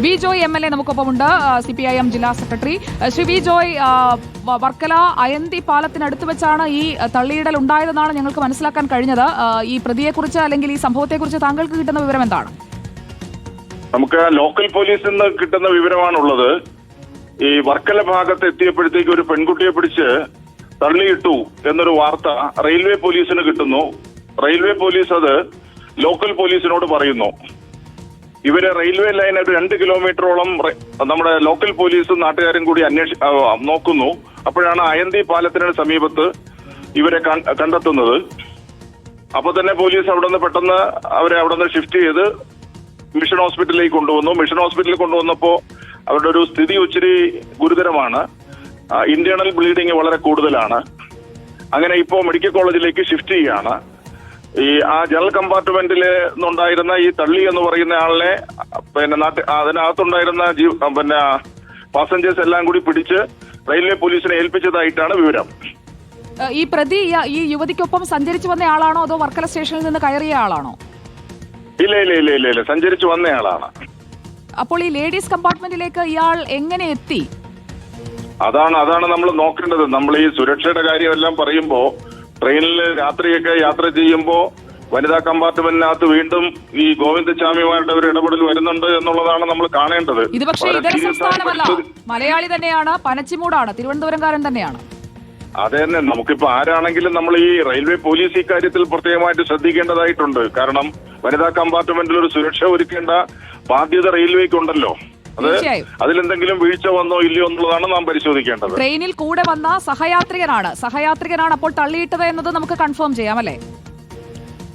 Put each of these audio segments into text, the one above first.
V Joy MLA നമുക്കൊപ്പമുണ്ട്, CPIM ജില്ലാ secretary. Shri V Joy, Varkala Ayanthi പാലത്തിനടുത്ത് വെച്ചാണ് ഈ തള്ളിയിടൽ ഉണ്ടായതെന്നാണ് ഞങ്ങൾക്ക് മനസ്സിലാക്കാൻ കഴിഞ്ഞത്. ഈ പ്രതിയെക്കുറിച്ച് അല്ലെങ്കിൽ ഈ സംഭവത്തെക്കുറിച്ച് താങ്കൾക്ക് കിട്ടുന്ന വിവരം എന്താണ്? നമുക്ക് ലോക്കൽ പോലീസിൽ നിന്ന് കിട്ടുന്ന വിവരമാണുള്ളത്. ഈ വർക്കല ഭാഗത്ത് എത്തിയപ്പോഴത്തേക്ക് ഒരു പെൺകുട്ടിയെ പിടിച്ച് തള്ളിയിട്ടു എന്നൊരു വാർത്ത റെയിൽവേ പോലീസിന് കിട്ടുന്നു. റെയിൽവേ പോലീസ് അത് ലോക്കൽ പോലീസിനോട് പറയുന്നു. ഇവരെ റെയിൽവേ ലൈൻ ഒരു 2 കിലോമീറ്ററോളം നമ്മുടെ ലോക്കൽ പോലീസും നാട്ടുകാരും കൂടി നോക്കുന്നു. അപ്പോഴാണ് അയന്തി പാലത്തിന് സമീപത്ത് ഇവരെ കണ്ടെത്തുന്നത്. അപ്പൊ തന്നെ പോലീസ് അവിടെ നിന്ന് പെട്ടെന്ന് അവരെ അവിടെ നിന്ന് ഷിഫ്റ്റ് ചെയ്ത് മിഷൻ ഹോസ്പിറ്റലിലേക്ക് കൊണ്ടുവന്നു. മിഷൻ ഹോസ്പിറ്റലിൽ കൊണ്ടുവന്നപ്പോ അവരുടെ ഒരു സ്ഥിതി ഇച്ചിരി ഗുരുതരമാണ്. ഇന്റേണൽ ബ്ലീഡിങ് വളരെ കൂടുതലാണ്. അങ്ങനെ ഇപ്പോൾ മെഡിക്കൽ കോളേജിലേക്ക് ഷിഫ്റ്റ് ചെയ്യാണ്. ആ ജനറൽ കമ്പാർട്ട്മെന്റിൽ നിന്നുണ്ടായിരുന്ന ഈ തള്ളി എന്ന് പറയുന്ന ആളിനെ അതിനകത്തുണ്ടായിരുന്ന പാസഞ്ചേഴ്സ് എല്ലാം കൂടി പിടിച്ച് റെയിൽവേ പോലീസിനെ ഏൽപ്പിച്ചതായിട്ടാണ് വിവരം. ഈ പ്രതി ഈ യുവതിക്കൊപ്പം സഞ്ചരിച്ചു വന്ന ആളാണോ അതോ വർക്കല സ്റ്റേഷനിൽ നിന്ന് കയറിയ ആളാണോ? ഇല്ല, സഞ്ചരിച്ചു വന്നയാളാണ്. അപ്പോൾ ഈ ലേഡീസ് കമ്പാർട്ട്മെന്റിലേക്ക് ഇയാൾ എങ്ങനെ എത്തി? അതാണ് നമ്മൾ നോക്കേണ്ടത്. നമ്മൾ ഈ സുരക്ഷയുടെ കാര്യമെല്ലാം പറയുമ്പോ ട്രെയിനിൽ രാത്രിയൊക്കെ യാത്ര ചെയ്യുമ്പോ വനിതാ കമ്പാർട്ട്മെന്റിനകത്ത് വീണ്ടും ഈ ഗോവിന്ദസ്വാമിമാരുടെ ഒരു ഇടപെടൽ വരുന്നുണ്ട് എന്നുള്ളതാണ് നമ്മൾ കാണേണ്ടത്. ഇത് പക്ഷേ ഇതര സംസ്ഥാനമല്ല, മലയാളി തന്നെയാണ്, പനച്ചിമൂടാണ്, തിരുവനന്തപുരംകാരൻ തന്നെയാണ്. അതെ തന്നെ, നമുക്കിപ്പോ ആരാണെങ്കിലും നമ്മൾ ഈ റെയിൽവേ പോലീസ് ഇക്കാര്യത്തിൽ പ്രത്യേകമായിട്ട് ശ്രദ്ധിക്കേണ്ടതായിട്ടുണ്ട്. കാരണം വനിതാ കമ്പാർട്ട്മെന്റിൽ ഒരു സുരക്ഷ ഒരുക്കേണ്ട ബാധ്യത റെയിൽവേക്കുണ്ടല്ലോ. അതിലെന്തെങ്കിലും വീഴ്ച വന്നോ ഇല്ലയോ എന്നുള്ളതാണ് നാം പരിശോധിക്കേണ്ടത്. ട്രെയിനിൽ കൂടെ വന്ന സഹയാത്രികനാണ് അപ്പോൾ തള്ളിയിട്ടത് എന്നത് നമുക്ക് കൺഫേം ചെയ്യാം അല്ലേ?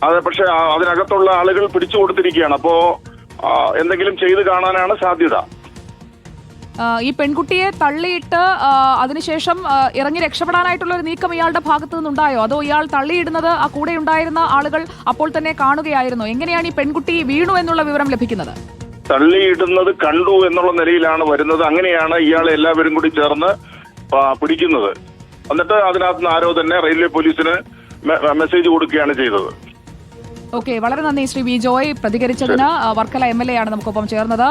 അതെ, പക്ഷെ അതിനകത്തുള്ള ആളുകൾ പിടിച്ചു കൊടുത്തിരിക്കുകയാണ്. അപ്പോ എന്തെങ്കിലും ചെയ്ത് കാണാനാണ് സാധ്യത. ഈ പെൺകുട്ടിയെ തള്ളിയിട്ട് അതിനുശേഷം ഇറങ്ങി രക്ഷപ്പെടാനായിട്ടുള്ള ഒരു നീക്കം ഇയാളുടെ ഭാഗത്തു നിന്നുണ്ടായോ? അതോ ഇയാൾ തള്ളിയിടുന്നത് ആ കൂടെ ഉണ്ടായിരുന്ന ആളുകൾ അപ്പോൾ തന്നെ കാണുകയായിരുന്നു? എങ്ങനെയാണ് ഈ പെൺകുട്ടി വീണു എന്നുള്ള വിവരം ലഭിക്കുന്നത്? തള്ളിയിടുന്നത് കണ്ടു എന്നുള്ള നിലയിലാണ് വരുന്നത്. അങ്ങനെയാണ് ഇയാളെ എല്ലാവരും കൂടി ചേർന്ന് പിടിക്കുന്നത്. എന്നിട്ട് അതിനകത്ത് നിന്ന് ആരോ തന്നെ റെയിൽവേ പോലീസിന് മെസ്സേജ് കൊടുക്കുകയാണ് ചെയ്തത്. ഓക്കെ, വളരെ നന്ദി ശ്രീ വി ജോയ് പ്രതികരിച്ചതിന്. വർക്കല MLA ആണ് നമുക്കൊപ്പം ചേർന്നത്.